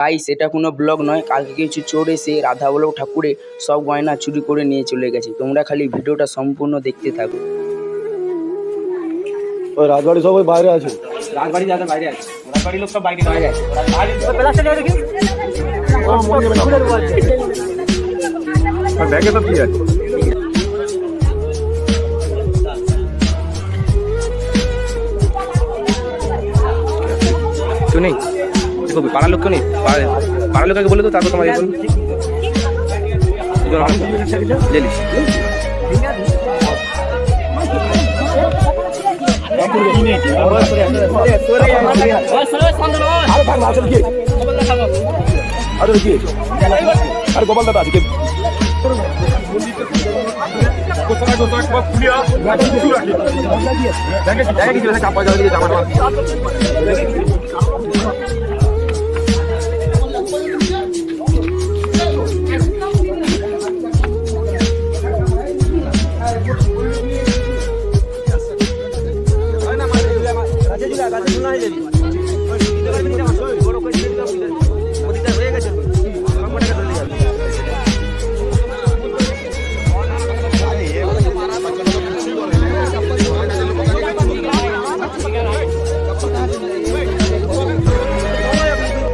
Guys এটা কোনো blog নয়, কালকে কিছু চোর এসে রাধাবল্লভ ঠাকুরে সব গয়না চুরি করে নিয়ে চলে গেছে। তোমরা খালি ভিডিওটা সম্পূর্ণ দেখতে থাকো। ওই রাজবাড়ি সবাই বাইরে আছে। রাজবাড়ি যাদের বাইরে আছে, রাজবাড়ির লোক সব বাইরে বাইরে আছে। ব্যাগে তো কি আছে? কেউ নেই, দেখো পাড়ার লোক কেউ নেই। পাড়ার লোককে বলে তো, তারপর তোমার লেলিস আরে গোপাল দাদা আজকে রাজা